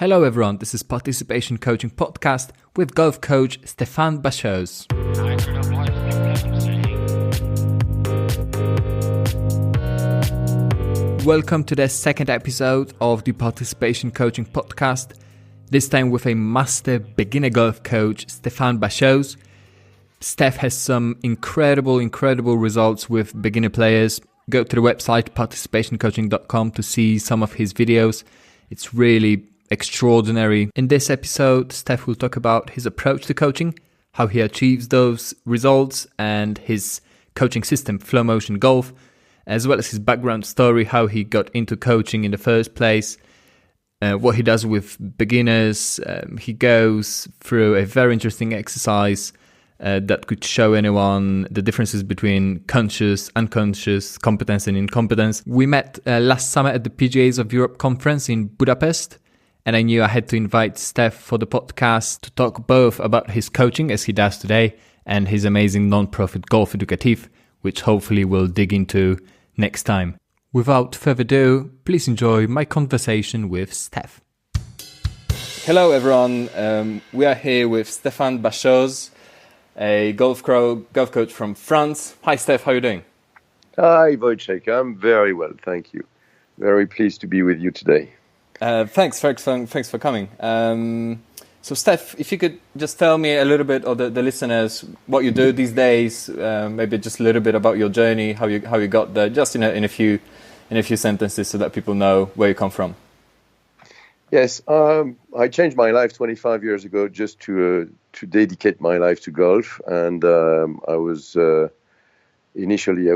Hello everyone, this is Participation Coaching Podcast with golf coach Stéphane Bachoz. Welcome to the second episode of the Participation Coaching Podcast, this time with a master beginner golf coach, Stéphane Bachoz. Steph has some incredible results with beginner players. Go to the website ParticipationCoaching.com to see some of his videos. It's really extraordinary. In this episode, Steph will talk about his approach to coaching, how he achieves those results, and his coaching system, Flow Motion Golf, as well as his background story, how he got into coaching in the first place, what he does with beginners. He goes through a very interesting exercise that could show anyone the differences between conscious, unconscious, competence and incompetence. We met last summer at the PGAs of Europe conference in Budapest, and I knew I had to invite Steph for the podcast to talk both about his coaching, as he does today, and his amazing non-profit Golf Educatif, which hopefully we'll dig into next time. Without further ado, please enjoy my conversation with Steph. Hello everyone, we are here with Stéphane Bachoz, a golf coach from France. Hi Steph, how are you doing? Hi Wojciech, I'm very well, thank you. Very pleased to be with you today. Thanks for coming. So Steph, if you could just tell me a little bit, or the listeners, what you do these days, maybe just a little bit about your journey, how you got there, just in a few sentences, so that people know where you come from. Yes, I changed my life 25 years ago just to dedicate my life to golf, and I was initially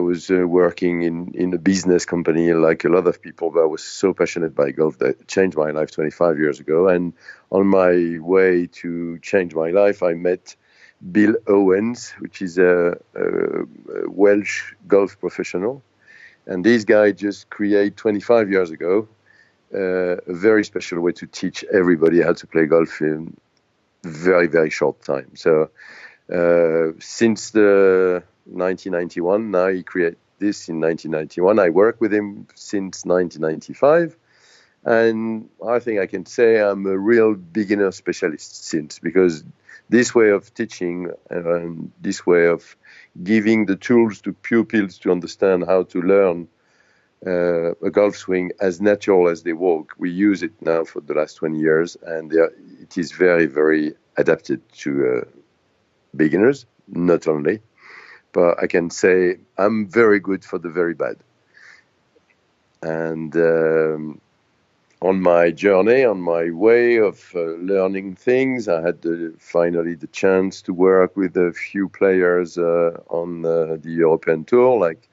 working in a business company like a lot of people, but I was so passionate by golf that it changed my life 25 years ago. And on my way to change my life, I met Bill Owens, which is a Welsh golf professional. And this guy just created 25 years ago a very special way to teach everybody how to play golf in very, very short time. So since the 1991, now he created this in 1991. I work with him since 1995, and I think I can say I'm a real beginner specialist since, because this way of teaching and this way of giving the tools to pupils to understand how to learn a golf swing as natural as they walk, we use it now for the last 20 years, and it is very, very adapted to beginners, not only. But I can say I'm very good for the very bad. And on my journey, on my way of learning things, I had finally the chance to work with a few players on the European Tour, like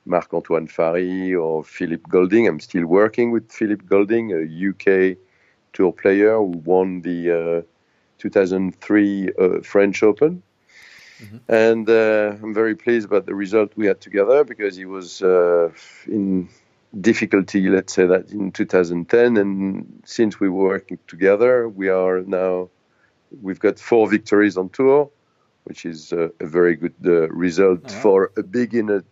Marc-Antoine Fary or Philip Golding. I'm still working with Philip Golding, a UK Tour player who won the 2003 French Open. Mm-hmm. And I'm very pleased about the result we had together, because he was in difficulty, let's say that, in 2010. And since we were working together, we've got 4 victories on tour, which is a very good result for a beginner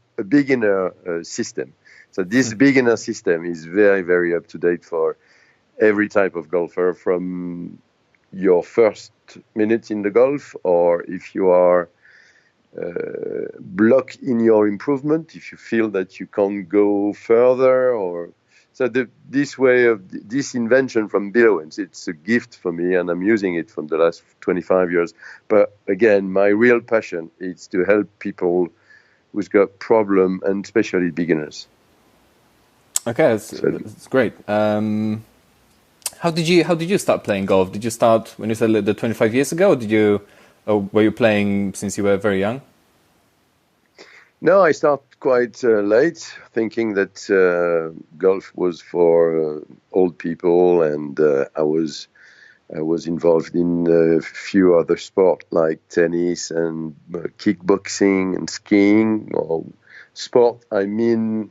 system. So this beginner system is very, very up to date for every type of golfer, from your first minute in the golf, or if you are block in your improvement, if you feel that you can't go further, or so this invention from Bill Owens, it's a gift for me, and I'm using it for the last 25 years. But again, my real passion is to help people who's got problem, and especially beginners. Okay, that's great. How did you start playing golf? Did you start when you said the 25 years ago, or were you playing since you were very young? No, I started quite late, thinking that golf was for old people, and I was involved in a few other sports like tennis and kickboxing and skiing. Or sport, I mean,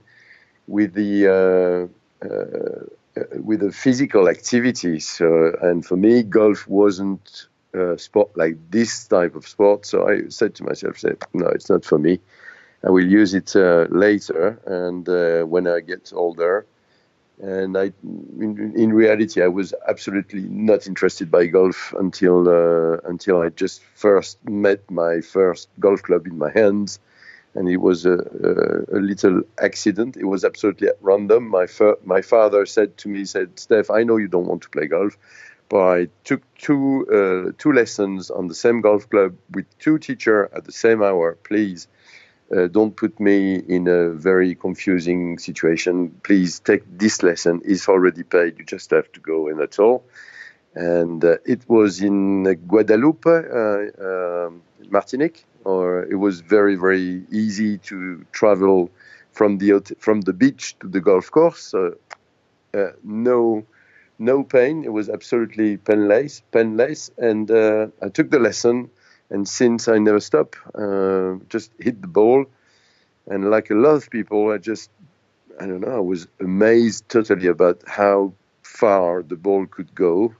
with the physical activities. And for me, golf wasn't a sport like this type of sport. So I said to myself, no, it's not for me. I will use it later. And when I get older, And in reality, I was absolutely not interested by golf until I just first met my first golf club in my hands, and it was a little accident. It was absolutely at random. My father said to me, "Steph, I know you don't want to play golf, but I took two lessons on the same golf club with two teachers at the same hour. Please." Don't put me in a very confusing situation. Please take this lesson. It's already paid. You just have to go, and that's all. And it was in Guadeloupe, Martinique, or it was very, very easy to travel from the beach to the golf course. No pain. It was absolutely painless. And I took the lesson. And since I never stop, just hit the ball. And like a lot of people, I don't know, I was amazed totally about how far the ball could go,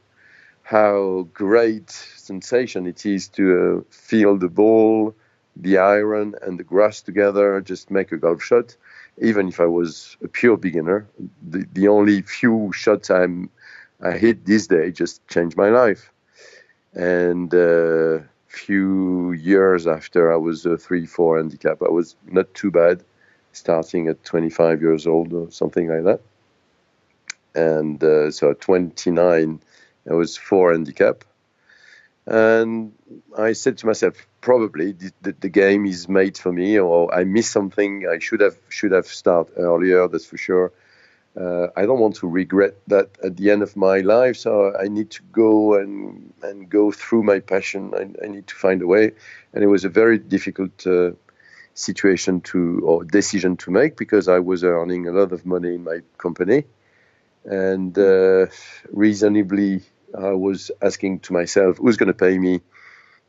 how great sensation it is to feel the ball, the iron, and the grass together, just make a golf shot. Even if I was a pure beginner, the only few shots I hit this day just changed my life. And few years after, I was a 3-4 handicap. I was not too bad, starting at 25 years old or something like that. And so at 29, I was 4 handicap. And I said to myself, probably the game is made for me, or I missed something. I should have started earlier, that's for sure. I don't want to regret that at the end of my life, so I need to go and go through my passion. I need to find a way. And it was a very difficult situation or decision to make, because I was earning a lot of money in my company. And reasonably, I was asking to myself, who's going to pay me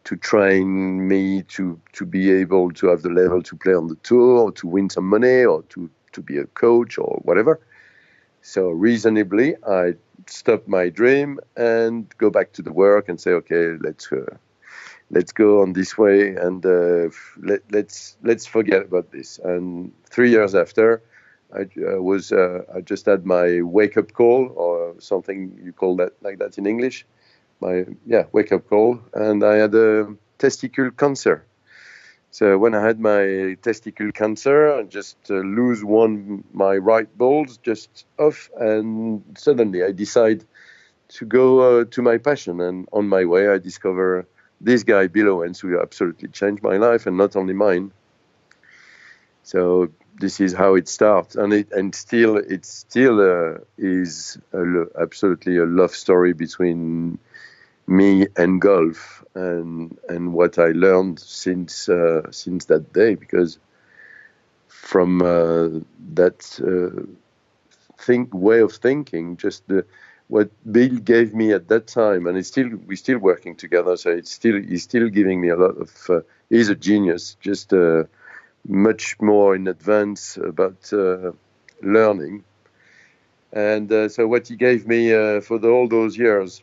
to train me to be able to have the level to play on the tour, or to win some money, or to be a coach or whatever. So reasonably, I stop my dream and go back to the work and say, okay, let's go on this way, and let's forget about this. And 3 years after, I just had my wake up call, or something you call that like that in English. Wake up call, and I had a testicle cancer. So when I had my testicle cancer, I just lose my right balls just off, and suddenly I decide to go to my passion. And on my way, I discover this guy, Bill Owens, who absolutely changed my life, and not only mine. So this is how it starts, and it still is absolutely a love story between me and golf, and what I learned since that day, because from that way of thinking, just what Bill gave me at that time, and we're still working together. So he's still giving me a lot of. He's a genius, just much more in advance about learning, and so what he gave me for all those years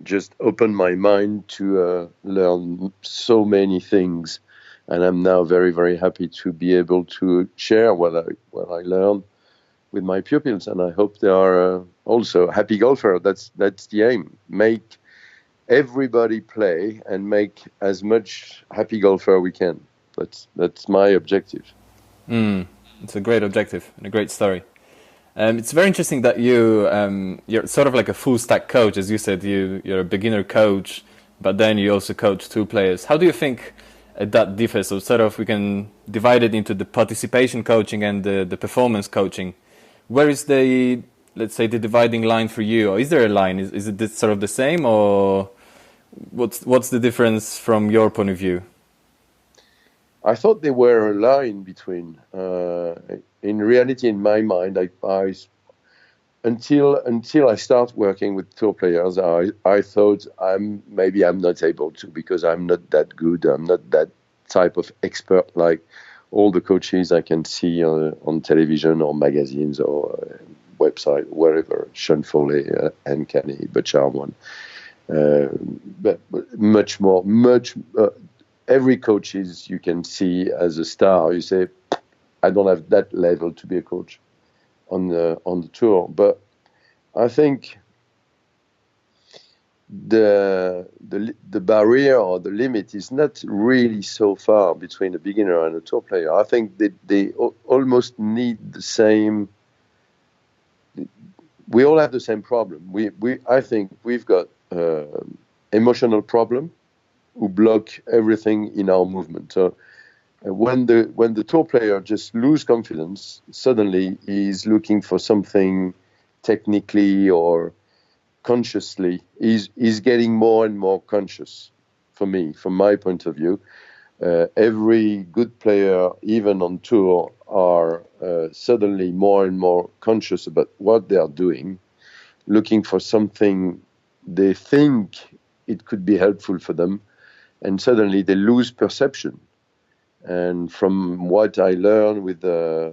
just opened my mind to learn so many things, and I'm now very, very happy to be able to share what I learned with my pupils, and I hope they are also happy golfer. That's the aim. Make everybody play and make as much happy golfer we can. That's my objective. It's a great objective and a great story. It's very interesting that you're sort of like a full stack coach, as you said. You're a beginner coach, but then you also coach 2 players. How do you think that differs? So sort of we can divide it into the participation coaching and the performance coaching. Where is let's say the dividing line for you, or is there a line? Is it sort of the same, or what's the difference from your point of view? I thought there were a line between. In reality, in my mind, until I start working with tour players, I thought I'm not able to, because I'm not that good. I'm not that type of expert like all the coaches I can see on television or magazines or website, wherever. Sean Foley, Anne Canny, Bachoz one. But much more. Every coach you can see as a star. You say, I don't have that level to be a coach. on the tour. But I think the barrier or the limit is not really so far between a beginner and a tour player. I think they almost need the same. We all have the same problem. I think we've got emotional problem who block everything in our movement. So when the tour player just lose confidence, suddenly he's looking for something technically or consciously. He's getting more and more conscious. For me, from my point of view, every good player, even on tour, are suddenly more and more conscious about what they are doing, looking for something they think it could be helpful for them, and suddenly they lose perception. And from what I learned with a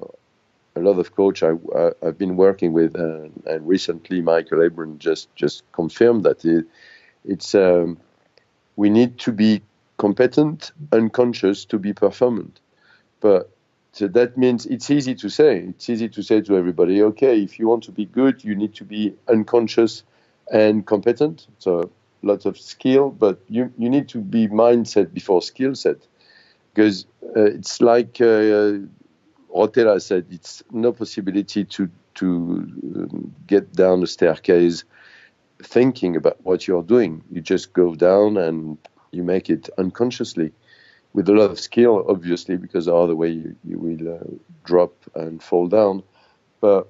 lot of coach I've been working with, and recently Michael Abram just confirmed that it's we need to be competent and conscious to be performant. But so that means it's easy to say. It's easy to say to everybody, okay, if you want to be good, you need to be unconscious and competent. So lots of skill, but you need to be mindset before skill set. Because it's like Rotella said, it's no possibility to get down the staircase thinking about what you're doing. You just go down and you make it unconsciously, with a lot of skill, obviously, because other way you will drop and fall down. But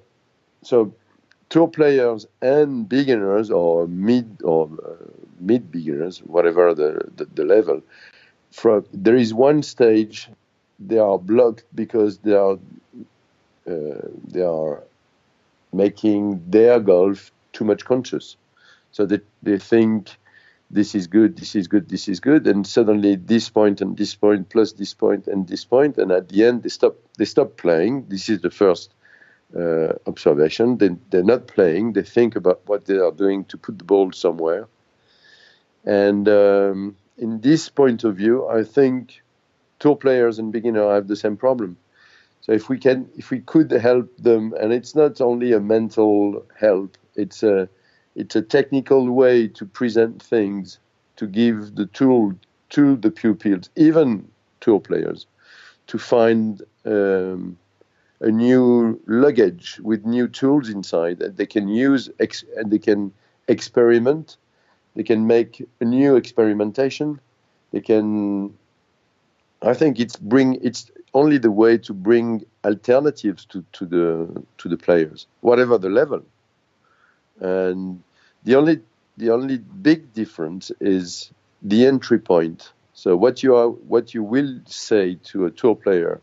so tour players and beginners or mid beginners, whatever the level, there is one stage they are blocked because they are making their golf too much conscious. So they think this is good, this is good, this is good, and suddenly this point and this point plus this point and this point, and at the end they stop playing. This is the first observation. They're not playing. They think about what they are doing to put the ball somewhere. And in this point of view, I think tour players and beginners have the same problem. So if we could help them, and it's not only a mental help, it's a technical way to present things, to give the tool to the pupils, even tour players, to find a new luggage with new tools inside that they can use and they can experiment. They can make a new experimentation. They can. I think it's only the way to bring alternatives to the players, whatever the level. And the only big difference is the entry point. So what you will say to a tour player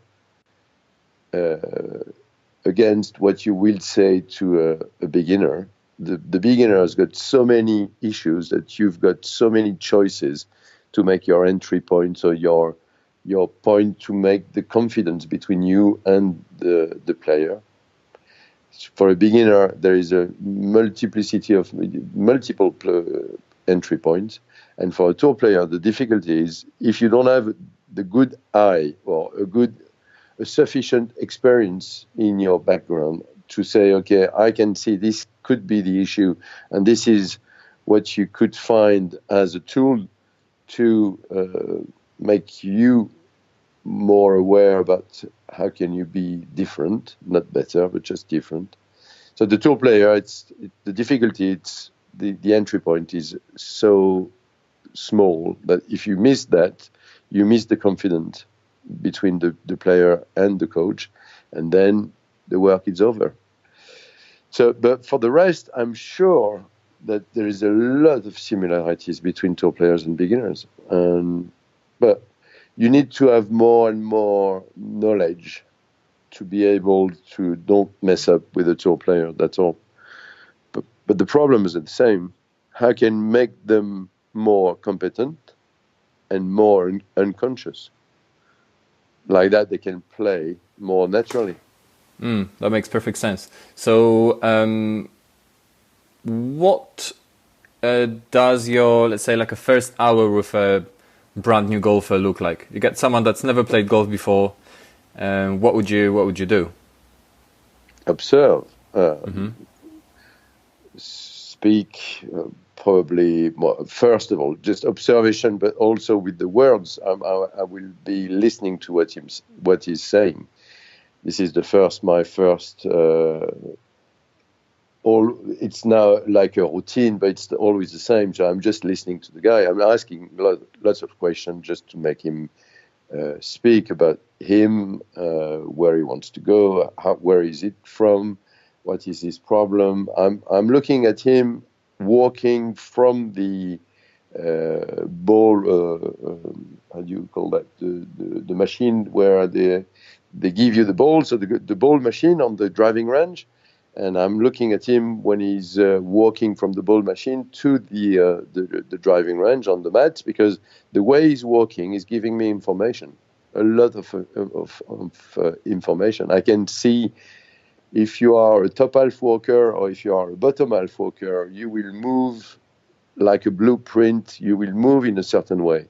against what you will say to a beginner. The beginner has got so many issues that you've got so many choices to make your entry point, so your point to make the confidence between you and the player. For a beginner, there is a multiplicity of multiple entry points. And for a tour player, the difficulty is if you don't have the good eye or a sufficient experience in your background to say, okay, I can see this could be the issue, and this is what you could find as a tool to make you more aware about how can you be different, not better, but just different. So the tour player, the difficulty, it's the entry point is so small that if you miss that, you miss the confidence between the player and the coach, and then the work is over. So, but for the rest, I'm sure that there is a lot of similarities between tour players and beginners. But you need to have more and more knowledge to be able to don't mess up with a tour player, that's all. But the problem is the same. How can make them more competent and more unconscious? Like that, they can play more naturally. That makes perfect sense. So what does your, let's say, like a first hour with a brand new golfer look like? You get someone that's never played golf before. What would you do? Observe. speak probably more, first of all, just observation, but also with the words. I will be listening to what he's saying. This is my first. It's now like a routine, but it's always the same. So I'm just listening to the guy. I'm asking lots of questions just to make him speak about him, where he wants to go, where is it from, what is his problem. I'm looking at him walking from the ball. How do you call that? The machine where they give you the ball, so the ball machine on the driving range. And I'm looking at him when he's walking from the ball machine to the driving range on the mat, because the way he's walking is giving me information, a lot of information. I can see if you are a top half walker or if you are a bottom half walker, you will move like a blueprint. You will move in a certain way,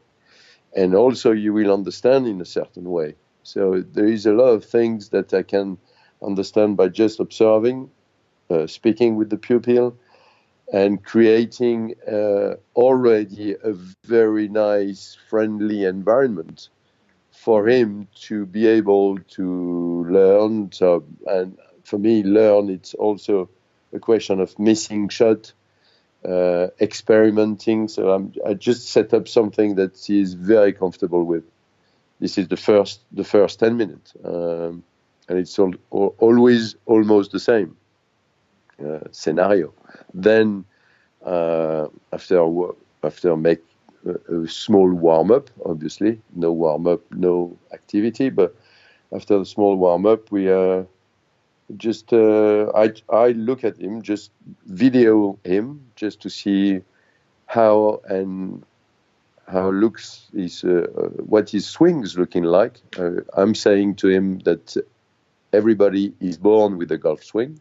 and also you will understand in a certain way. So there is a lot of things that I can understand by just observing, speaking with the pupil, and creating already a very nice, friendly environment for him to be able to learn. So, and for me, learn, it's also a question of missing shot, experimenting. So I just set up something that he is very comfortable with. This is the first 10 minutes, and it's always almost the same scenario. Then after make a small warm up, obviously no warm up, no activity, but after the small warm up, we just I look at him, just video him, just to see how looks his what his swing's looking like. I'm saying to him that everybody is born with a golf swing.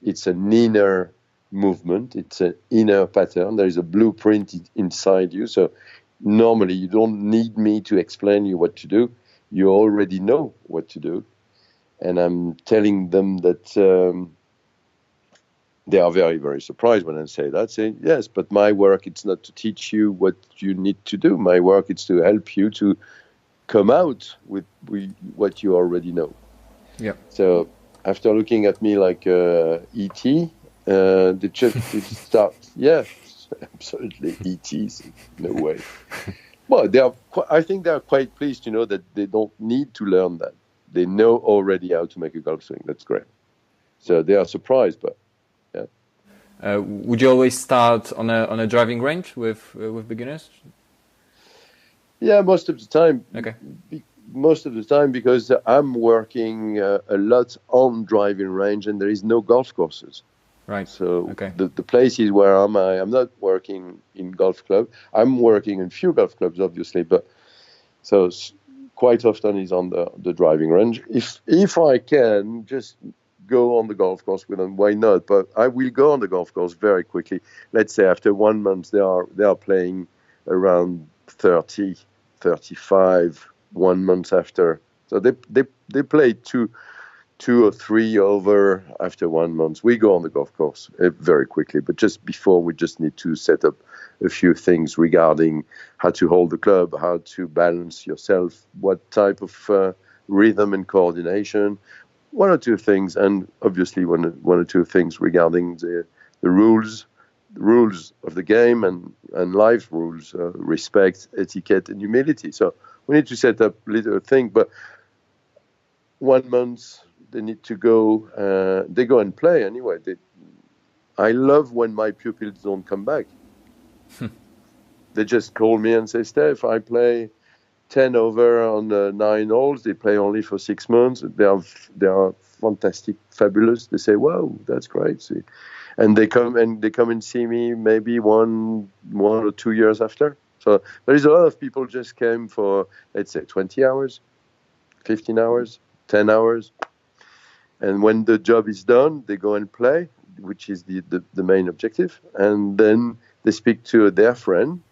It's an inner movement. It's an inner pattern. There is a blueprint inside you. So normally you don't need me to explain you what to do. You already know what to do. And I'm telling them that they are very, very surprised when I say that, saying, yes, but my work, it's not to teach you what you need to do. My work, it's to help you to come out with what you already know. Yeah. So after looking at me like E.T., they start, yeah, absolutely, E.T.'s, no way. Well, I think they are quite pleased to know that they don't need to learn that. They know already how to make a golf swing. That's great. So they are surprised, but yeah. Would you always start on a driving range with beginners? Yeah, most of the time. Okay. Most of the time, because I'm working a lot on driving range, and there is no golf courses. Right. So okay. the places where I'm not working in golf club. I'm working in few golf clubs, obviously, but so quite often is on the driving range. If I can just go on the golf course with them, why not? But I will go on the golf course very quickly. Let's say after 1 month, they are playing around 30, 35. 1 month after, so they play two or three over after 1 month. We go on the golf course very quickly, but just before we just need to set up a few things regarding how to hold the club, how to balance yourself, what type of rhythm and coordination, one or two things, and obviously one or two things regarding the rules of the game and life rules, respect, etiquette, and humility. So we need to set up little thing, but 1 month they need to go. They go and play anyway. I love when my pupils don't come back. They just call me and say, "Steph, I play 10 over on 9 holes. They play only for 6 months. They are fantastic, fabulous." They say, "Wow, that's great." See. And they come and see me maybe one or 2 years after. So there is a lot of people just came for, let's say, 20 hours, 15 hours, 10 hours. And when the job is done, they go and play, which is the main objective. And then they speak to their friend.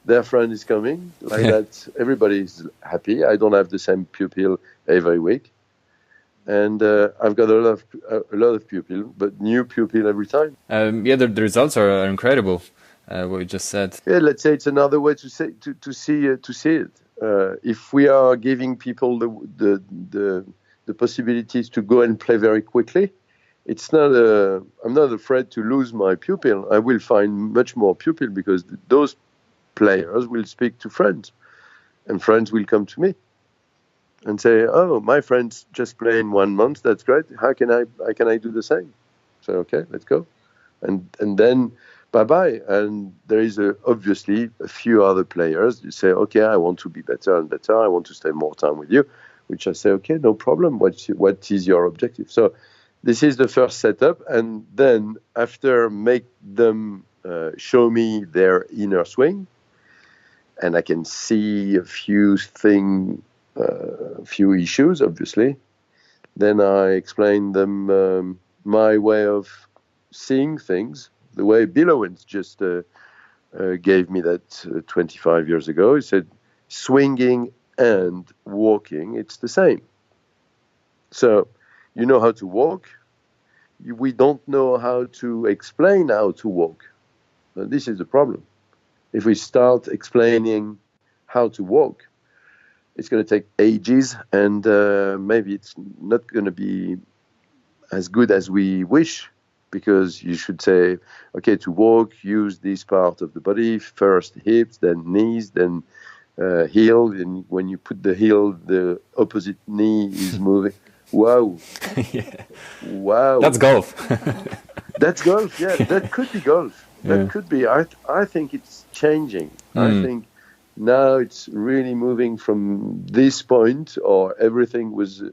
Their friend is coming. Like that, everybody is happy. I don't have the same pupil every week. And I've got a lot of pupil, but new pupil every time. The results are incredible. What you just said. Yeah, let's say it's another way to see it. If we are giving people the possibilities to go and play very quickly, it's not. I'm not afraid to lose my pupil. I will find much more pupil because those players will speak to friends, and friends will come to me and say, "Oh, my friends just play in 1 month. That's great. How can I do the same?" So okay, let's go, and then bye-bye. And there is obviously a few other players. You say, okay, I want to be better and better. I want to stay more time with you, which I say, okay, no problem. What is your objective? So this is the first setup. And then after make them show me their inner swing, and I can see a few few issues, obviously. Then I explain them my way of seeing things, the way Bill Owens just gave me that 25 years ago. He said, swinging and walking, it's the same. So you know how to walk. We don't know how to explain how to walk. This is the problem. If we start explaining how to walk, it's going to take ages, and maybe it's not going to be as good as we wish, because you should say, okay, to walk, use this part of the body, first hips, then knees, then heel, and when you put the heel, the opposite knee is moving. Wow. Yeah. Wow. That's golf. That's golf, yeah. That could be golf. That could be. I think it's changing. I think now it's really moving from this point, or everything was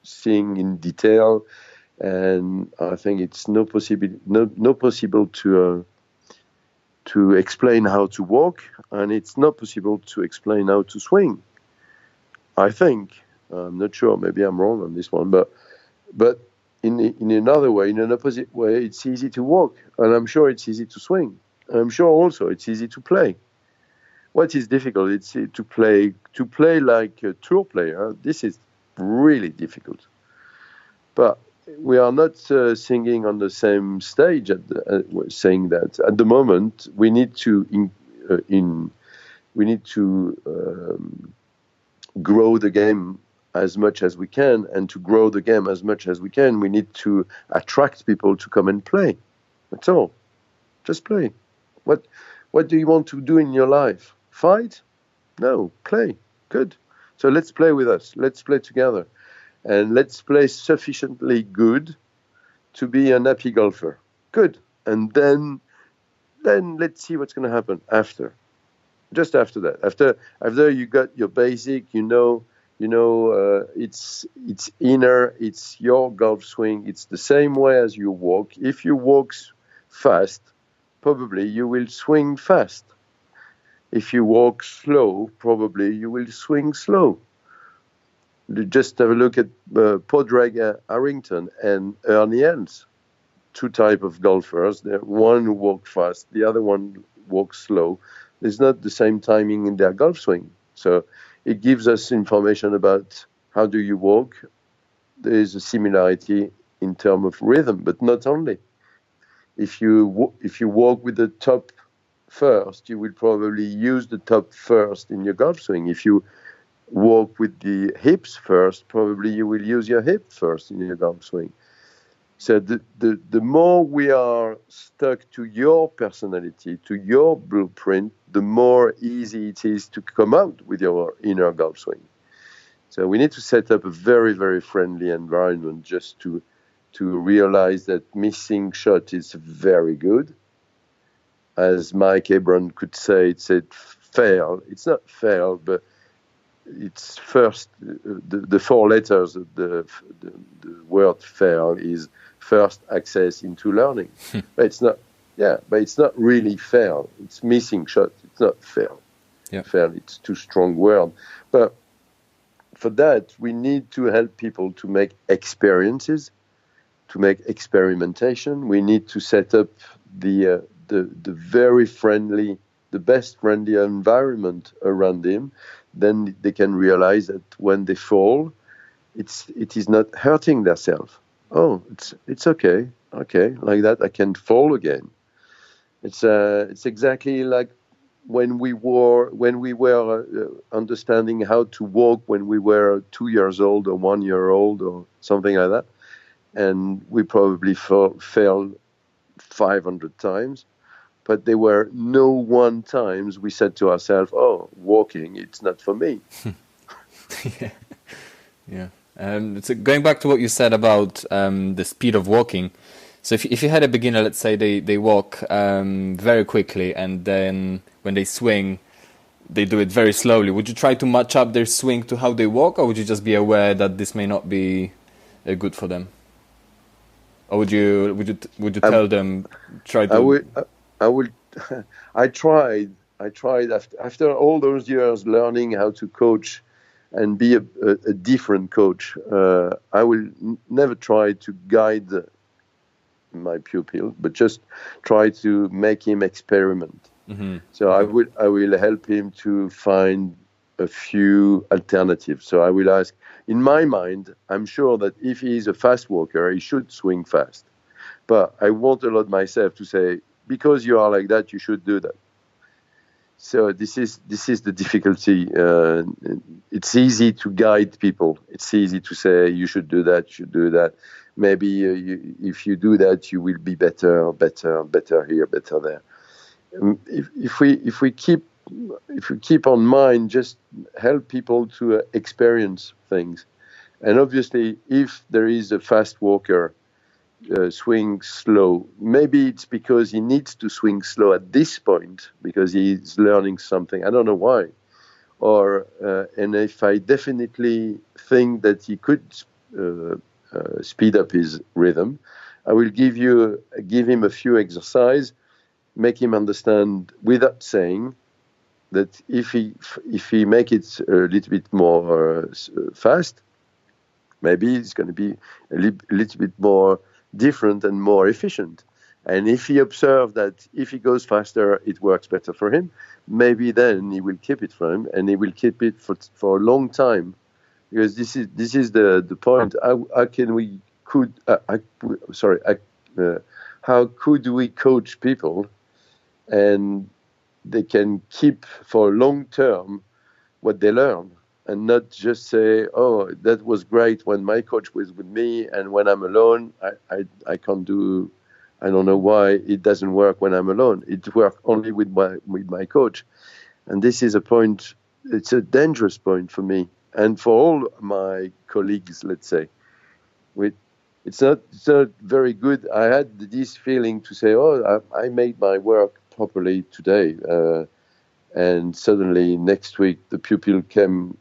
seeing in detail, and I think it's no possible to explain how to walk, and it's not possible to explain how to swing. I think, I'm not sure, maybe I'm wrong on this one, but in another way, in an opposite way, it's easy to walk, and I'm sure it's easy to swing. I'm sure also it's easy to play. What is difficult? It's to play like a tour player. This is really difficult. But we are not singing on the same stage. Saying that at the moment, we need to grow the game as much as we can, and to grow the game as much as we can, we need to attract people to come and play. That's all. Just play. What do you want to do in your life? Fight? No, play. Good. So let's play with us. Let's play together. And let's play sufficiently good to be an happy golfer. Good. And then let's see what's going to happen after. Just after that. After you got your basic, it's inner, it's your golf swing. It's the same way as you walk. If you walk fast, probably you will swing fast. If you walk slow, probably you will swing slow. Just have a look at Padraig Harrington and Ernie Els, two types of golfers. One who walks fast, the other one walks slow. There's not the same timing in their golf swing. So it gives us information about how do you walk. There is a similarity in terms of rhythm, but not only. If you walk with the top first, you will probably use the top first in your golf swing. If you walk with the hips first, probably you will use your hip first in your golf swing. So the more we are stuck to your personality, to your blueprint, the more easy it is to come out with your inner golf swing. So we need to set up a very, very friendly environment just to realize that missing shot is very good. As Mike Hebron could say, it said fail. It's not fail, but it's first, the four letters of the word fail is first access into learning. But it's not really fail. It's missing shot. It's not fail. Yeah. Fail, it's too strong word. But for that, we need to help people to make experiences, to make experimentation. We need to set up the very friendly, the best friendly environment around them. Then they can realize that when they fall, it is not hurting themselves. Oh, it's okay, like that I can fall again. It's exactly like when we were understanding how to walk when we were 2 years old or 1 year old or something like that, and we probably fell 500 times, but there were no one times we said to ourselves, "Oh, walking, it's not for me." Yeah. Yeah. So going back to what you said about the speed of walking. So if you had a beginner, let's say they walk very quickly, and then when they swing, they do it very slowly. Would you try to match up their swing to how they walk, or would you just be aware that this may not be good for them? Or would you tell them try to? I would. I tried. After all those years learning how to coach and be a different coach. I will never try to guide my pupil, but just try to make him experiment. Mm-hmm. So I will help him to find a few alternatives. So I will ask, in my mind, I'm sure that if he is a fast walker, he should swing fast. But I won't allow myself to say, because you are like that, you should do that. So this is the difficulty. It's easy to guide people. It's easy to say you should do that. You should do that. Maybe if you do that, you will be better here, better there. If we keep on mind, just help people to experience things. And obviously, if there is a fast walker swing slow. Maybe it's because he needs to swing slow at this point because he's learning something. I don't know why. Or and if I definitely think that he could speed up his rhythm, I will give him a few exercises, make him understand without saying that if he make it a little bit more fast, maybe it's going to be a little bit more different and more efficient. And if he observes that if he goes faster, it works better for him, maybe then he will keep it for him, and he will keep it for a long time. Because this is the point. How could we coach people and they can keep for long term what they learn? And not just say, "Oh, that was great when my coach was with me, and when I'm alone, I can't do. I don't know why it doesn't work when I'm alone. It works only with my coach." And this is a point. It's a dangerous point for me and for all my colleagues. Let's say, it's not very good. I had this feeling to say, "Oh, I made my work properly today." And suddenly next week the pupil come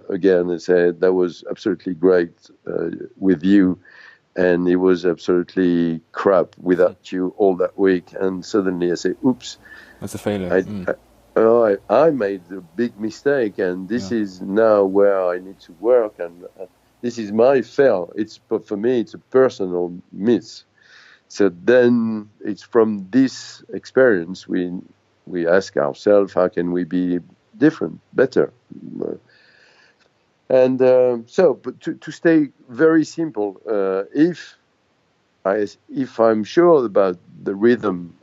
again and said that was absolutely great with you, and it was absolutely crap without you all that week. And suddenly I say, "Oops, that's a failure." I made a big mistake, and this is now where I need to work, and this is my fail. But for me it's a personal miss. So then it's from this experience we ask ourselves, how can we be different, better? And but to stay very simple, if I'm sure about the rhythm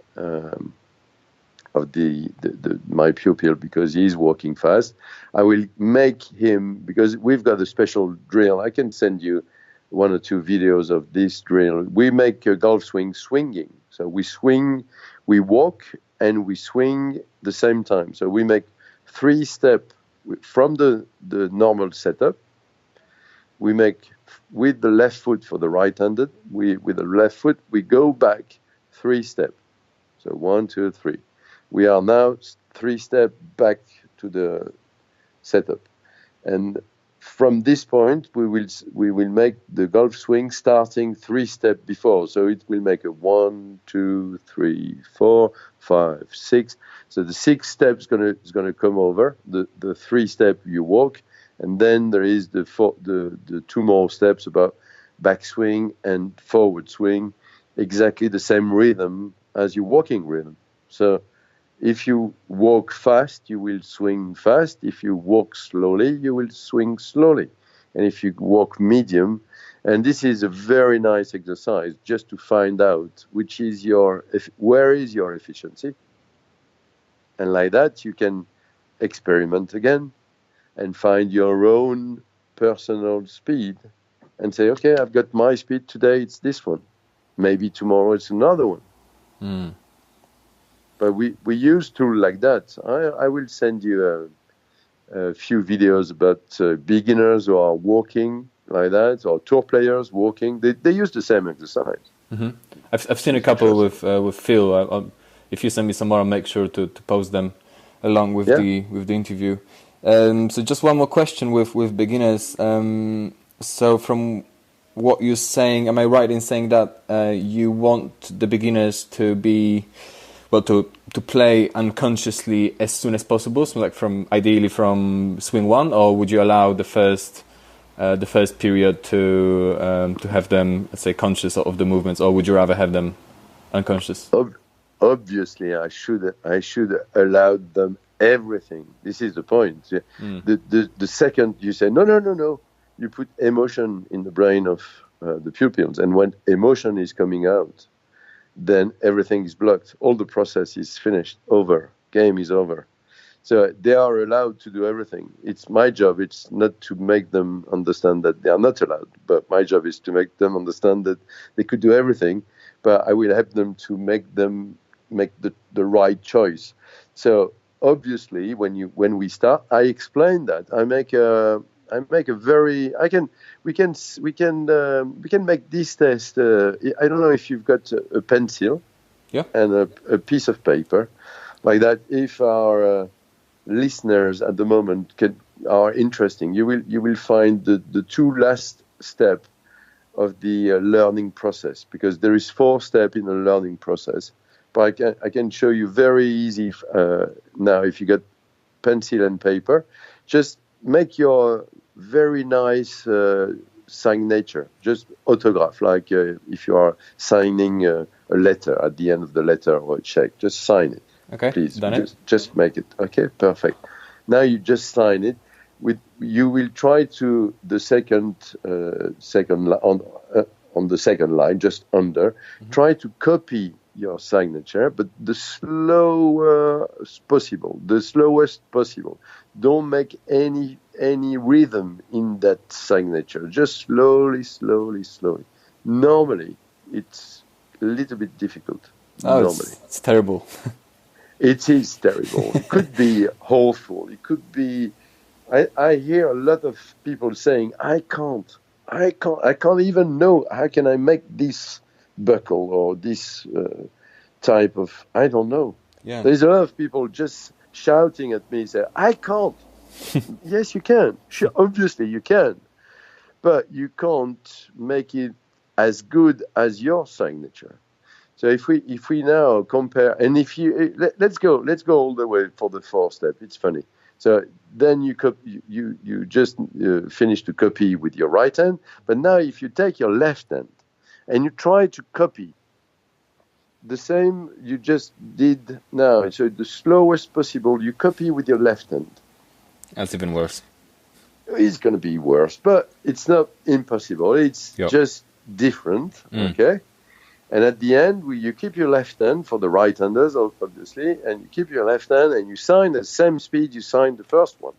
of my pupil because he's walking fast, I will make him, because we've got a special drill. I can send you one or two videos of this drill. We make a golf swing swinging. So we swing, we walk, and we swing the same time. So we make 3 steps from the normal setup. We make with the left foot for the right-handed. With the left foot, we go back 3 steps. So 1, 2, 3. We are now 3 steps back to the setup. And from this point, we will make the golf swing starting 3 steps before. So it will make a 1, 2, 3, 4, 5, 6. So the 6 steps is gonna come over the 3 step you walk, and then there is the 2 more steps about backswing and forward swing, exactly the same rhythm as your walking rhythm. So if you walk fast, you will swing fast. If you walk slowly, you will swing slowly. and if you walk medium. And this is a very nice exercise just to find out where is your efficiency. And like that, you can experiment again and find your own personal speed and say, okay, I've got my speed today, it's this one. Maybe tomorrow it's another one. But we use tools like that. I will send you a few videos about beginners who are walking like that, or tour players walking. They use the same exercise. Mm-hmm. I've seen a couple with Phil. If you send me some more, I'll make sure to post them along with the interview. So just one more question with beginners. So from what you're saying, am I right in saying that you want the beginners to to play unconsciously as soon as possible? So like ideally from swing one, or would you allow the first period to have them, let's say, conscious of the movements, or would you rather have them unconscious? Obviously, I should allow them everything. This is the point. The second you say no, you put emotion in the brain of the pupils, and when emotion is coming out, then everything is blocked. All the process is finished, over. Game is over. So they are allowed to do everything. It's my job. It's not to make them understand that they are not allowed, but my job is to make them understand that they could do everything, but I will help them to make the right choice. So obviously, when we start, I explain that. We can make this test. I don't know if you've got a pencil and a piece of paper like that. If our listeners at the moment are interesting, you will find the two last step of the learning process, because there is 4 steps in the learning process. But I can show you very easy now. If you got pencil and paper, just make your very nice signature, just autograph, like if you are signing a letter at the end of the letter or a check, just sign it. Okay, please. Just make it. Okay, perfect. Now you just sign it. You will try to the second on the second line, just under. Mm-hmm. Try to copy your signature, but the slowest possible. Don't make any rhythm in that signature. Just slowly. Normally, it's a little bit difficult. It's terrible. It is terrible. It could be awful. It could be. I hear a lot of people saying, I can't even know how can I make this buckle or this type of, I don't know. Yeah. There's a lot of people just shouting at me, say, I can't. Yes, you can. Sure, obviously you can, but you can't make it as good as your signature. So if we now compare, and if you let's go all the way for the 4th step. It's funny. So then you just finish to copy with your right hand, but now if you take your left hand and you try to copy the same you just did now, so the slowest possible, you copy with your left hand. That's even worse. It's going to be worse, but it's not impossible. It's just different, okay? And at the end, you keep your left hand for the right-handers, obviously, and you keep your left hand and you sign the same speed you signed the first one.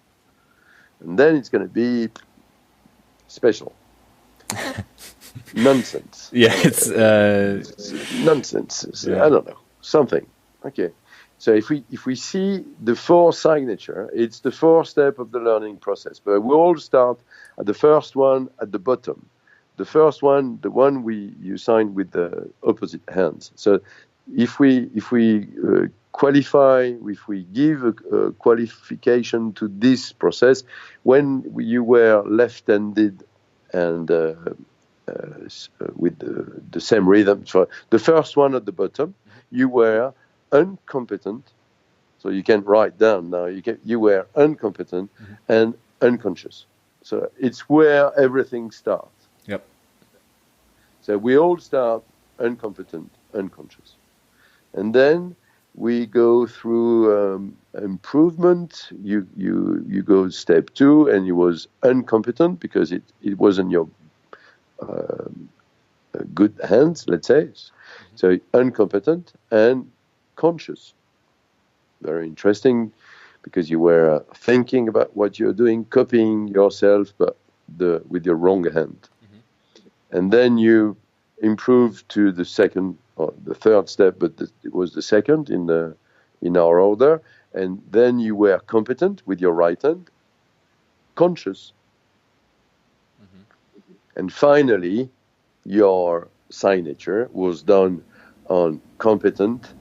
And then it's going to be special. Nonsense. Yeah, it's nonsense. Yeah. I don't know. Something. Okay. So if we see the 4 signature, it's the 4th step of the learning process. But we all start at the first one at the bottom. The first one, the one you sign with the opposite hands. So if we qualify, if we give a qualification to this process, when you were left-handed and with the same rhythm, so the first one at the bottom, you were incompetent. So you can write down now. You were incompetent and unconscious. So it's where everything starts. Yep. So we all start incompetent, unconscious. And then we go through improvement. You go step 2, and you was incompetent because it wasn't your good hands, let's say. So incompetent and conscious. Very interesting, because you were thinking about what you're doing, copying yourself, but with your wrong hand. And then you improve to the second or the third step, but it was the second in our order. And then you were competent with your right hand, conscious. And finally, your signature was done on competent,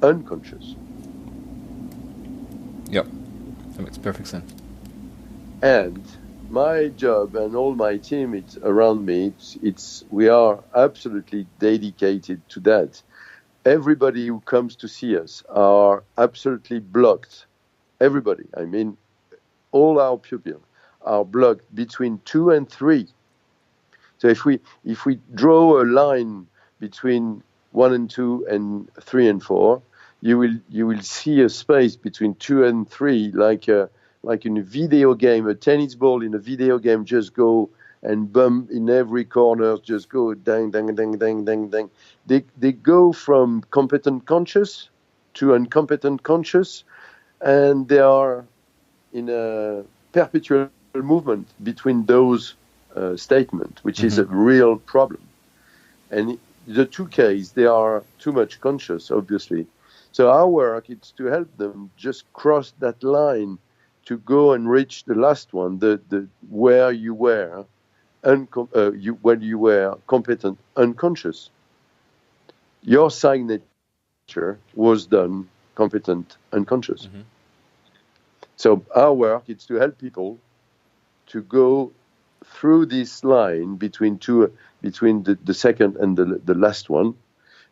unconscious. Yep, that makes perfect sense. And my job and all my team, it's around me, we are absolutely dedicated to that. Everybody who comes to see us are absolutely blocked. Everybody, I mean, all our pupils are blocked between 2 and 3. So if we draw a line between 1 and 2 and 3 and 4, you will see a space between 2 and 3, like in a video game, a tennis ball in a video game, just go and bump in every corner, just go dang, dang, dang, dang, dang, dang. They go from competent conscious to incompetent conscious, and they are in a perpetual movement between those statements, which is a real problem. And the two cases, they are too much conscious, obviously. So our work is to help them just cross that line to go and reach the last one, the where you were when you were competent unconscious. Your signature was done competent unconscious. So our work is to help people to go through this line between the second and the last one,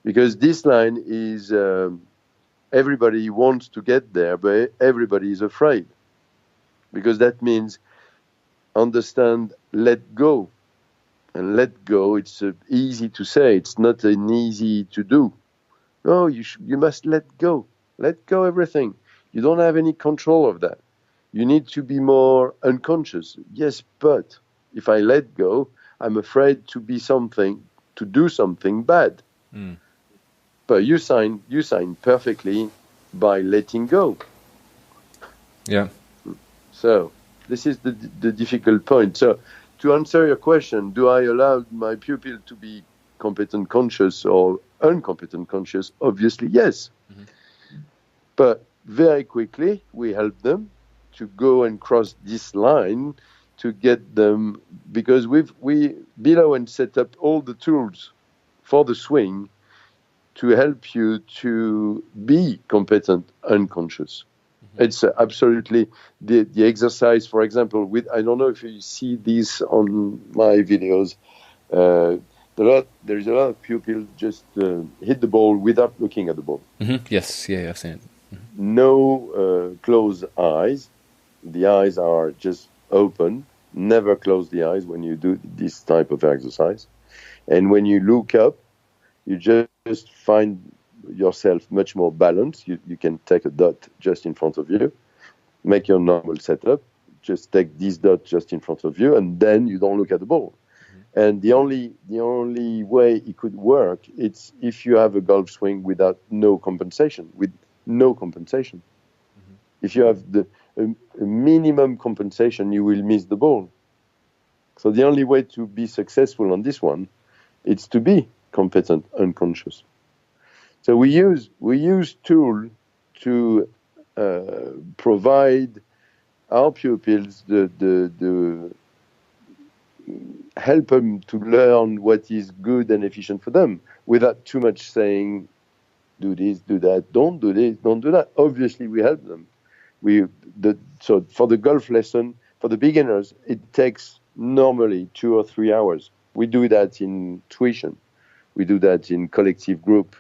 because this line is everybody wants to get there, but everybody is afraid, because that means understand, let go. And let go, it's easy to say, it's not an easy to do. No, you must let go. Let go everything. You don't have any control of that. You need to be more unconscious. Yes, but if I let go, I'm afraid to do something bad. But you sign perfectly by letting go. Yeah. So this is the difficult point. So to answer your question, do I allow my pupil to be competent conscious or incompetent conscious? Obviously, yes. But very quickly, we help them to go and cross this line to get them, because we below and set up all the tools for the swing to help you to be competent unconscious. It's absolutely the exercise, for example, I don't know if you see this on my videos, there's a lot of pupils just hit the ball without looking at the ball. Yes, yeah, I've seen it. No closed eyes. The eyes are just open. Never close the eyes when you do this type of exercise. And when you look up, you just find yourself much more balanced. You can take a dot just in front of you, make your normal setup, just take this dot just in front of you, and then you don't look at the ball. And the only way it could work, it's if you have a golf swing with no compensation. If you have a minimum compensation, you will miss the ball. So the only way to be successful on this one, it's to be competent unconscious. So we use tool to provide our pupils the help them to learn what is good and efficient for them, without too much saying, do this, do that, don't do this, don't do that. Obviously, we help them. So for the golf lesson, for the beginners, it takes normally 2 or 3 hours. We do that in tuition. We do that in collective group.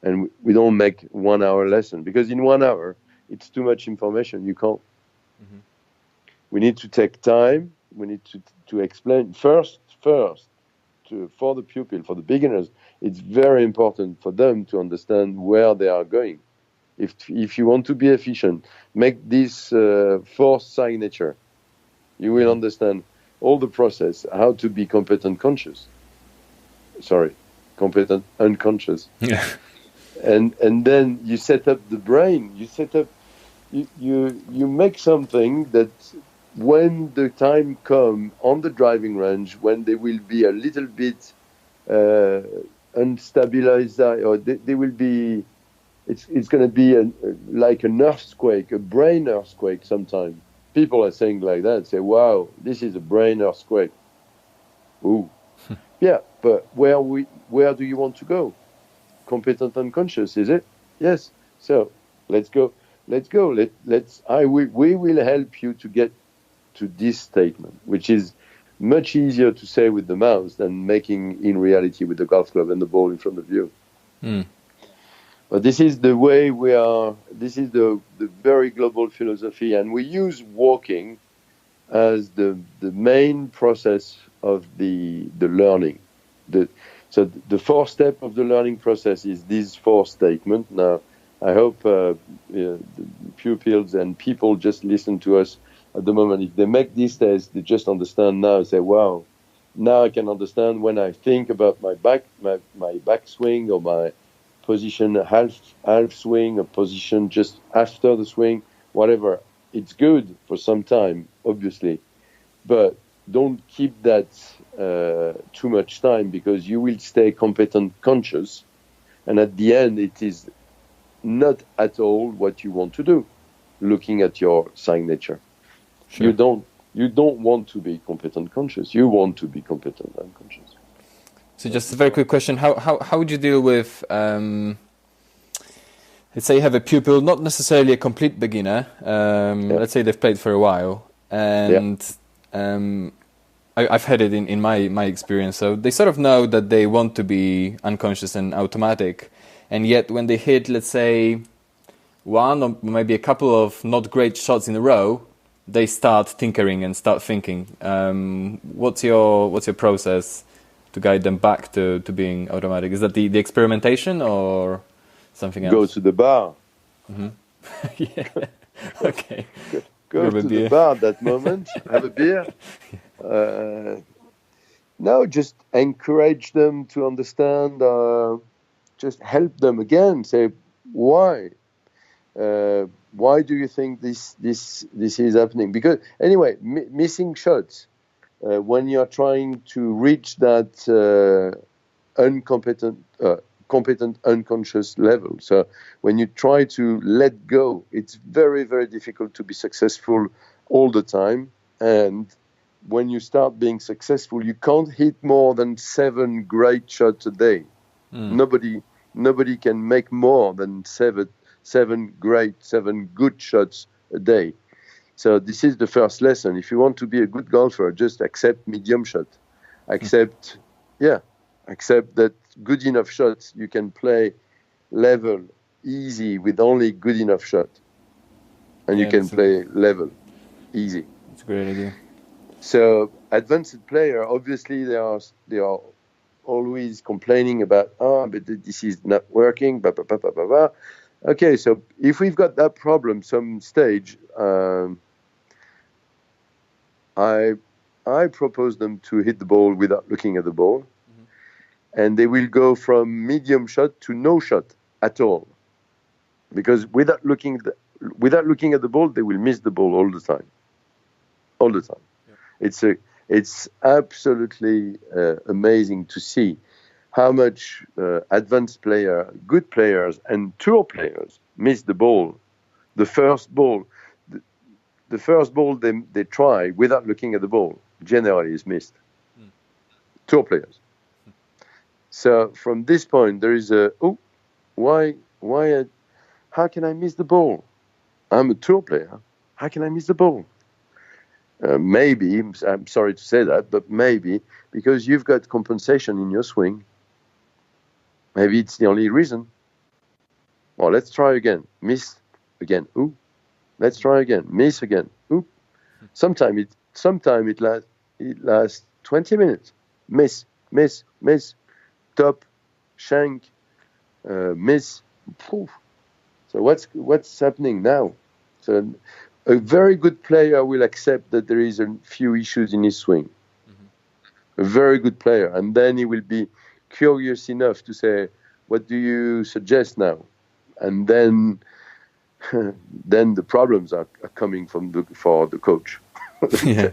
And we don't make 1 hour lesson, because in 1 hour, it's too much information. You can't. We need to take time. We need to explain first for the pupil, for the beginners. It's very important for them to understand where they are going. If you want to be efficient, make this forced signature. You will understand all the process, how to be competent unconscious. Yeah. And then you set up the brain. You make something that when the time come on the driving range, when they will be a little bit unstabilized, or they will be, it's going to be like an earthquake, a brain earthquake. Sometimes people are saying like that, say, "Wow, this is a brain earthquake." Ooh, yeah, but where do you want to go? Competent unconscious, is it? Yes. So let's go. We will help you to get to this statement, which is much easier to say with the mouth than making in reality with the golf club and the ball in front of you. Mm. But this is the way we are. This is the very global philosophy, and we use walking as the main process of the learning. So the fourth step of the learning process is these four statements. Now, I hope the pupils and people just listen to us at the moment. If they make this test, they just understand now. Say, "Wow, now I can understand when I think about my backswing or my position half swing, a position just after the swing, whatever. It's good for some time, obviously, but don't keep that too much time, because you will stay competent conscious, and at the end it is not at all what you want to do. Looking at your signature, Sure. you don't want to be competent conscious. You want to be competent unconscious. So just a very quick question: How would you deal with? Let's say you have a pupil, not necessarily a complete beginner. Let's say they've played for a while, and I've had it in my experience. So they sort of know that they want to be unconscious and automatic, and yet when they hit, let's say, one or maybe a couple of not great shots in a row, they start tinkering and start thinking. What's your process to guide them back to being automatic? Is that the experimentation or something else? Go to the bar. Mm-hmm. Yeah. Okay. Go to the bar at that moment. Have a beer. No, just encourage them to understand. Just help them again. Say, why? Why do you think this is happening? Because anyway, missing shots when you're trying to reach that competent unconscious level. So when you try to let go, it's very, very difficult to be successful all the time. And when you start being successful, you can't hit more than 7 great shots a day. Nobody can make more than 7 good shots a day. So this is the first lesson. If you want to be a good golfer, just accept medium shot. Accept that good enough shots. You can play level, easy, with only good enough shot. And you can play level, easy. That's a great idea. So advanced player, obviously they are always complaining about, but this is not working, blah, blah, blah, blah, blah, blah. Okay, so if we've got that problem some stage, I propose them to hit the ball without looking at the ball. Mm-hmm. And they will go from medium shot to no shot at all. Because without looking at the ball, they will miss the ball all the time. All the time. Yeah. It's absolutely amazing to see how much advanced good players and tour players miss the ball. The first ball they try without looking at the ball generally is missed. Tour players. So from this point there is how can I miss the ball? I'm a tour player. How can I miss the ball? Maybe, I'm sorry to say that, but maybe because you've got compensation in your swing. Maybe it's the only reason. Well, let's try again. Miss again. Ooh. Let's try again. Miss again. Ooh. Sometime it lasts 20 minutes. Miss. Top, shank, miss. Poof. So what's happening now? So a very good player will accept that there is a few issues in his swing. A very good player, and then he will be curious enough to say, "What do you suggest now?" And then the problems are coming for the coach. Yeah.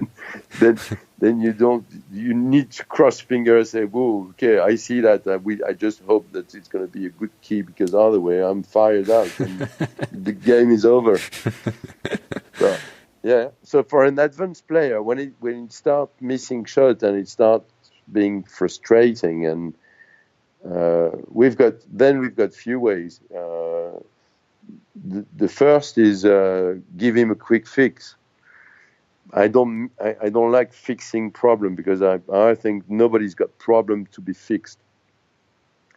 then you need to cross fingers, say, "Whoa, okay, I see that. I just hope that it's going to be a good key, because other way I'm fired out and the game is over." So, yeah. So for an advanced player, when it starts missing shots and it starts being frustrating, and we've got few ways. The first is give him a quick fix. I don't like fixing problem, because I think nobody's got problem to be fixed.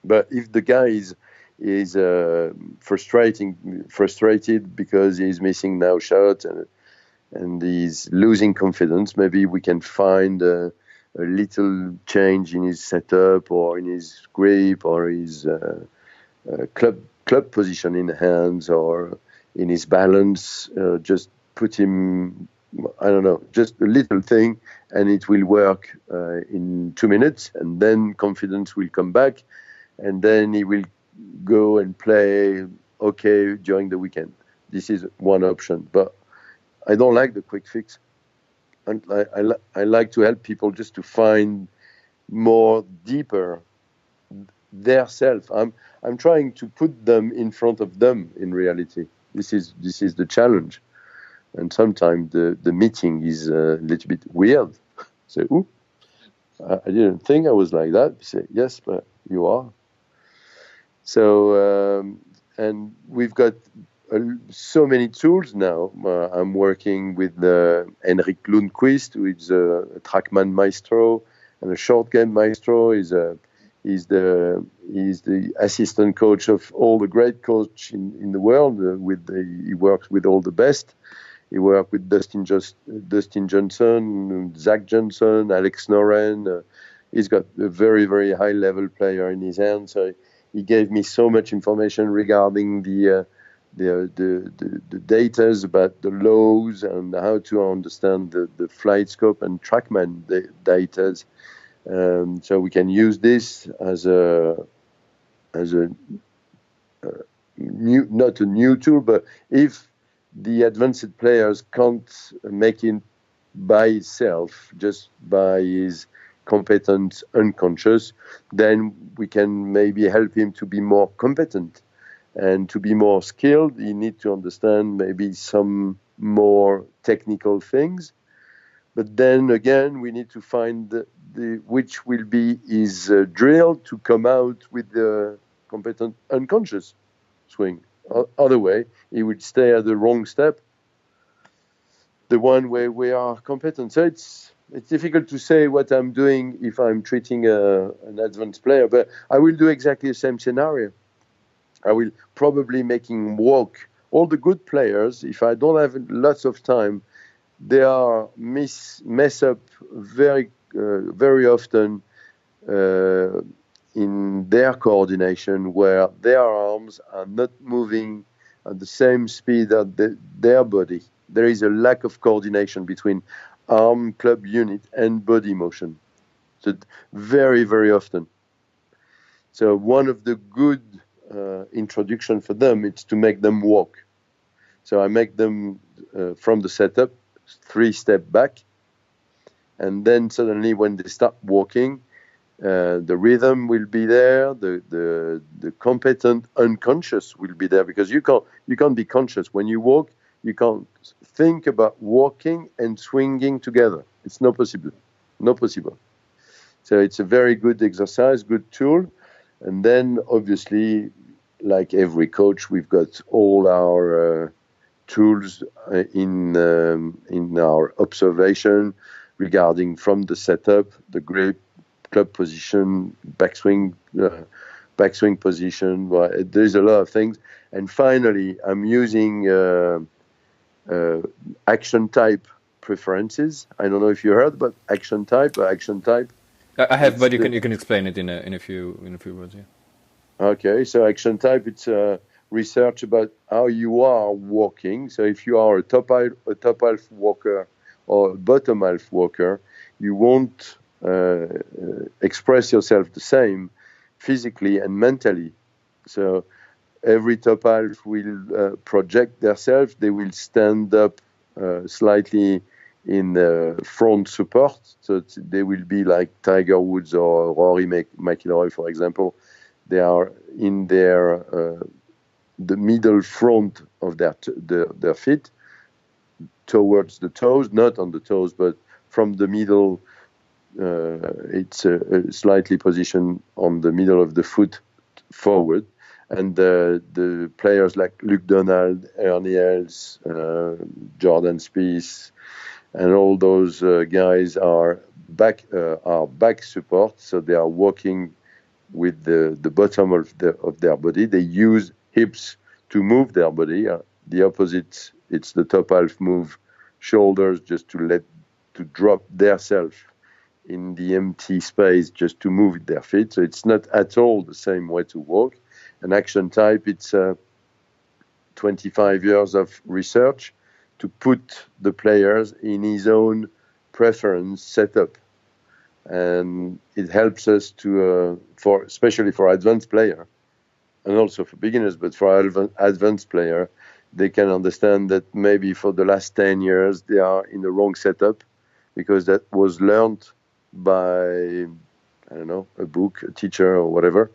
But if the guy is frustrated because he's missing now shots and he's losing confidence, maybe we can find a little change in his setup or in his grip or his club position in hands or in his balance. Just put him, I don't know, just a little thing, and it will work in 2 minutes, and then confidence will come back, and then he will go and play okay during the weekend. This is one option, but I don't like the quick fix. And I like to help people just to find more deeper their self. I'm trying to put them in front of them in reality. This is the challenge. And sometimes the meeting is a little bit weird. Say, ooh, I didn't think I was like that. You say, yes, but you are. So, and we've got so many tools now. I'm working with Henrik Lundqvist, who is a TrackMan maestro and a short game maestro. He's the assistant coach of all the great coach in the world. He works with all the best. He worked with Dustin Johnson, Zach Johnson, Alex Noren. He's got a very, very high level player in his hand. So he gave me so much information regarding the data about the laws and how to understand the flight scope and TrackMan data. So we can use this as a new, not a new tool, but if the advanced players can't make it by himself, just by his competent unconscious, then we can maybe help him to be more competent and to be more skilled. He needs to understand maybe some more technical things. But then again, we need to find which will be his drill to come out with the competent unconscious swing. Other way, he would stay at the wrong step, the one where we are competent. So it's difficult to say what I'm doing if I'm treating an advanced player, but I will do exactly the same scenario. I will probably make him walk. All the good players, if I don't have lots of time, they are mess up very often in their coordination, where their arms are not moving at the same speed as their body. There is a lack of coordination between arm, club unit, and body motion. So very, very often. So one of the good introduction for them is to make them walk. So I make them from the setup 3 steps back, and then suddenly when they start walking, the rhythm will be there, the competent unconscious will be there, because you can't be conscious when you walk. You can't think about walking and swinging together. It's not possible. So it's a very good exercise, good tool. And then obviously, like every coach, we've got all our tools in our observation regarding from the setup, the grip, club position, backswing position. Well, there's a lot of things. And finally, I'm using action type preferences. I don't know if you heard about action type. I have, but you can explain it in a few words. Yeah. Okay, so action type, it's research about how you are walking. So if you are a top half walker or a bottom half walker, you won't express yourself the same physically and mentally. So every top half will project themselves. They will stand up slightly in the front support. So they will be like Tiger Woods or Rory McIlroy, for example. They are in the middle front of their feet towards the toes, not on the toes, but from the middle. It's slightly positioned on the middle of the foot forward. And the players like Luke Donald, Ernie Els, Jordan Spieth, and all those guys are back support. So they are walking with the bottom of their body. They use hips to move their body. The opposite, it's the top half move shoulders just to drop their self in the empty space, just to move their feet. So it's not at all the same way to walk. An action type, it's 25 years of research to put the players in his own preference setup. And it helps us to, especially for advanced player, and also for beginners, but for advanced player, they can understand that maybe for the last 10 years they are in the wrong setup, because that was learned by, I don't know, a book, a teacher, or whatever.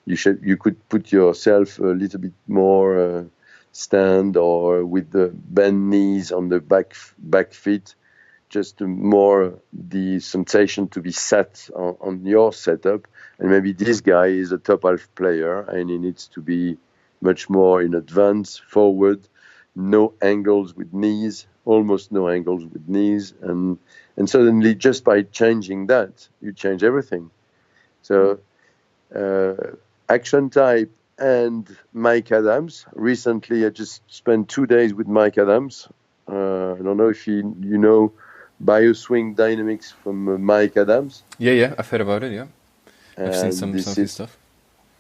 You could put yourself a little bit more stand, or with the bent knees on the back feet, just more the sensation to be sat on your setup. And maybe this guy is a top half player and he needs to be much more in advance, forward, no angles with knees, almost no angles with knees. And suddenly, just by changing that, you change everything. So action type and Mike Adams. Recently, I just spent 2 days with Mike Adams. I don't know if you know Bioswing Dynamics from Mike Adams. Yeah, I've heard about it, yeah. I've seen some of his stuff.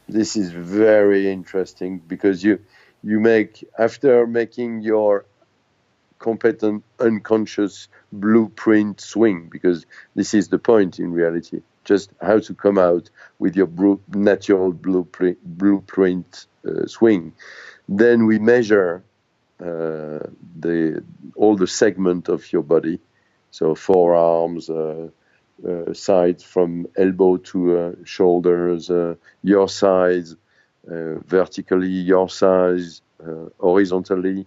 This is very interesting, because you make, after making your competent unconscious blueprint swing, because this is the point in reality, just how to come out with your natural blueprint swing. Then we measure all the segment of your body, so forearms, sides from elbow to shoulders, your size, vertically, your size, horizontally.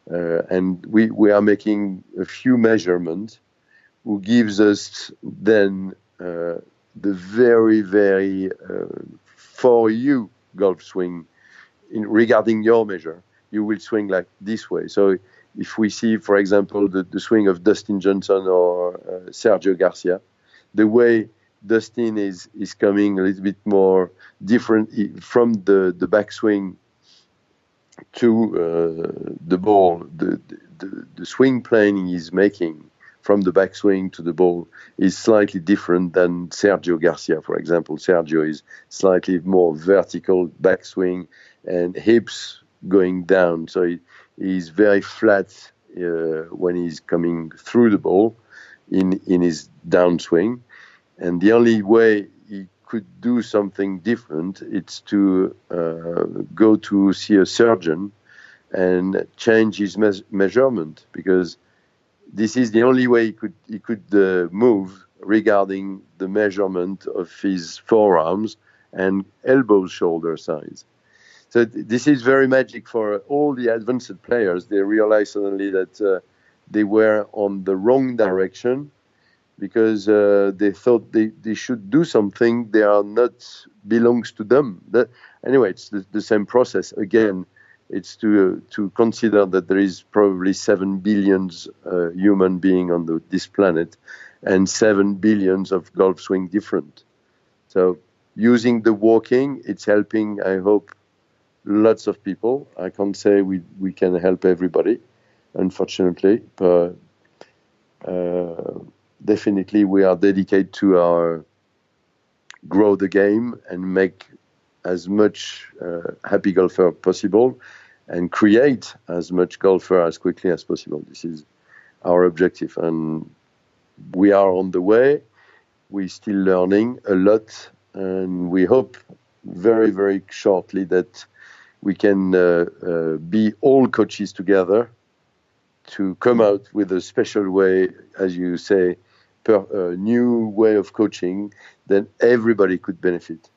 And we are making a few measurements, who gives us then the very, very for you golf swing regarding your measure. You will swing like this way. So if we see, for example, the swing of Dustin Johnson or Sergio Garcia, the way Dustin is coming a little bit more different from the backswing to the ball, the swing plane he's making from the backswing to the ball is slightly different than Sergio Garcia, for example. Sergio is slightly more vertical backswing and hips going down. So he's very flat when he's coming through the ball in his downswing. And the only way he could do something different, it's to go to see a surgeon and change his measurement, because this is the only way he could move regarding the measurement of his forearms and elbow shoulder size. So this is very magic for all the advanced players. They realize suddenly that they were on the wrong direction, because they thought they should do something they are not belongs to them. Anyway, it's the same process. Again, it's to consider that there is probably 7 billion human beings on this planet, and 7 billion of golf swing different. So using the walking, it's helping, I hope, lots of people. I can't say we can help everybody, unfortunately, but definitely we are dedicated to our grow the game and make as much happy golfer possible and create as much golfer as quickly as possible. This is our objective, and we are on the way. We're still learning a lot, and we hope very, very shortly that we can be all coaches together to come out with a special way, as you say, a new way of coaching that everybody could benefit.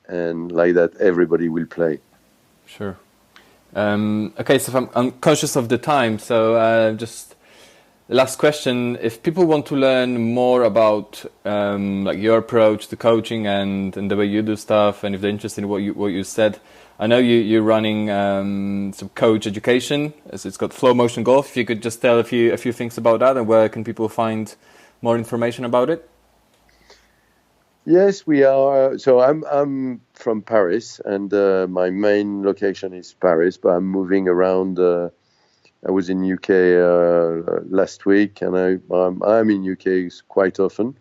And like that, everybody will play. Sure. Okay, so I'm conscious of the time, so just last question. If people want to learn more about like your approach to coaching and the way you do stuff, and if they're interested in what you said, I know you're running some coach education. It's got Flow Motion Golf. If you could just tell a few things about that, and where can people find more information about it? Yes, we are. So I'm from Paris, and my main location is Paris, but I'm moving around. I was in UK last week, and I'm in UK quite often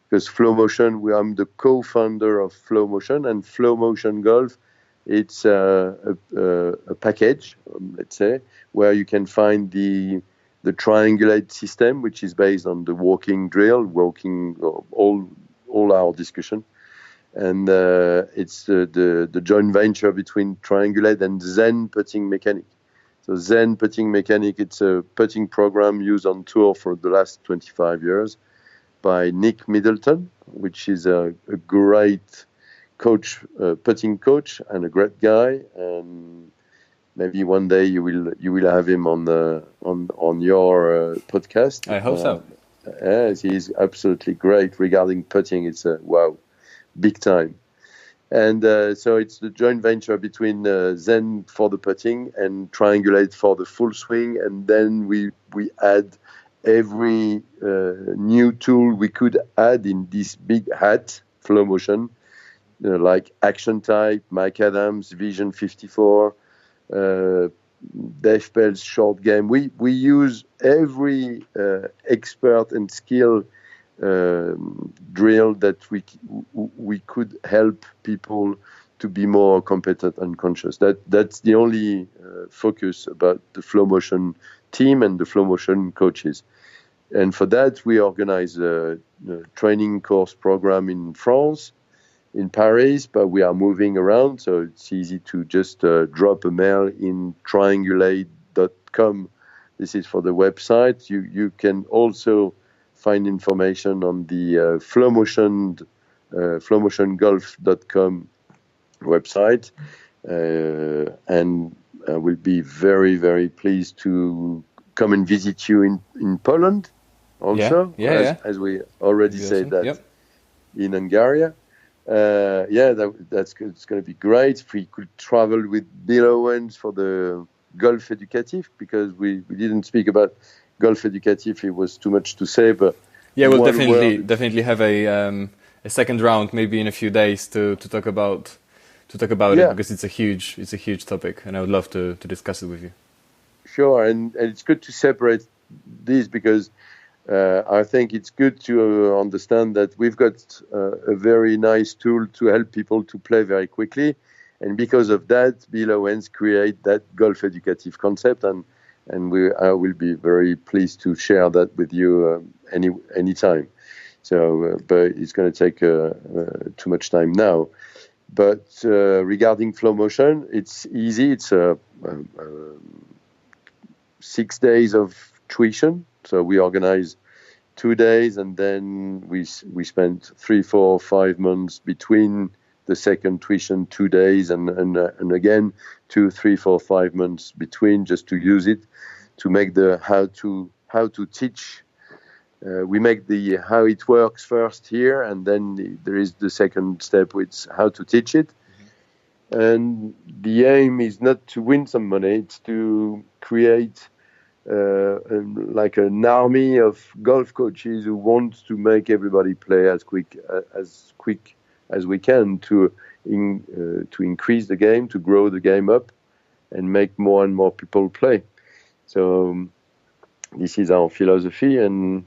because Flow Motion. I'm the co-founder of Flow Motion, and Flow Motion Golf. It's a package, let's say, where you can find the triangulate system, which is based on the walking drill, all our discussion, and it's the joint venture between triangulate and Zen putting mechanic. So Zen putting mechanic, it's a putting program used on tour for the last 25 years by Nick Middleton, which is a great coach, putting coach, and a great guy. And maybe one day you will have him on your podcast. I hope so. Yes, he's absolutely great regarding putting. It's wow, big time. And so it's the joint venture between Zen for the putting and Triangulate for the full swing. And then we add every new tool we could add in this big hat, Flow Motion, like Action Type, Mike Adams, Vision 54, Dave Pell's short game. We use every expert and skill drill that we could help people to be more competent and conscious. That's the only focus about the Flow Motion team and the Flow Motion coaches. And for that, we organize a training course program in France, in Paris, but we are moving around, so it's easy to just drop a mail in triangulate.com. This is for the website. You can also find information on the flowmotiongolf.com website, and I will be very, very pleased to come and visit you in Poland also, as we already said that in Hungary. That's good. It's going to be great if we could travel with Bill Owens for the Golf Educative, because we didn't speak about Golf Educative. It was too much to say, but we'll definitely have a second round, maybe in a few days, to talk about it, because it's a huge topic, and I would love to discuss it with you. Sure, and it's good to separate these, because I think it's good to understand that we've got a very nice tool to help people to play very quickly, and because of that, Bill Owens create that Golf Educative concept, and I will be very pleased to share that with you anytime. So, but it's going to take too much time now. But regarding Flow Motion, it's easy. It's 6 days of tuition. So we organize 2 days, and then we spent 3, 4, 5 months between the second tuition, 2 days, and again 2, 3, 4, 5 months between, just to use it, to make the how to teach. We make the how it works first here, and then there is the second step, which is how to teach it. Mm-hmm. And the aim is not to win some money; it's to create like an army of golf coaches who want to make everybody play as quick as we can to increase the game, to grow the game up, and make more and more people play. So this is our philosophy, and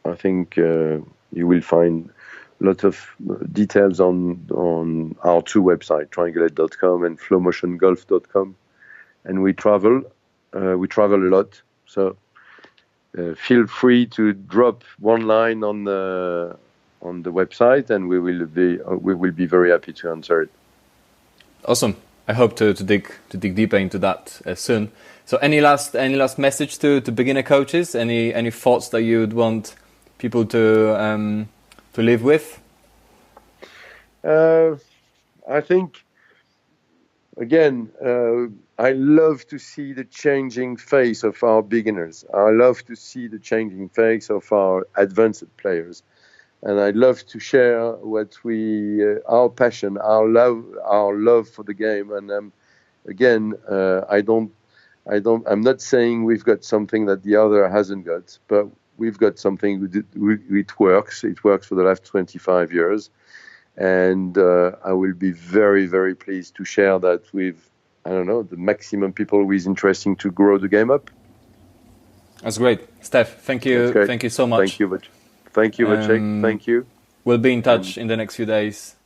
I think you will find lot of details on our two websites, triangulate.com and flowmotiongolf.com. And we travel a lot. So feel free to drop one line on the website, and we will be very happy to answer it. Awesome. I hope to dig deeper into that soon. So any last message to beginner coaches? Any thoughts that you would want people to live with? I think, again, I love to see the changing face of our beginners. I love to see the changing face of our advanced players. And I love to share what our passion, our love for the game. And again, I'm not saying we've got something that the other hasn't got, but we've got something. It works. It works for the last 25 years, and I will be very, very pleased to share that with the maximum people who is interesting to grow the game up. That's great, Steph. Thank you. Thank you so much. Thank you, Thank you, Vachez. Thank you. We'll be in touch in the next few days.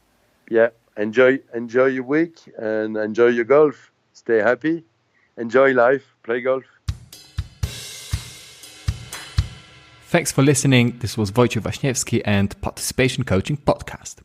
Yeah, enjoy your week and enjoy your golf. Stay happy, enjoy life, play golf. Thanks for listening. This was Wojciech Waśniewski and Participation Coaching Podcast.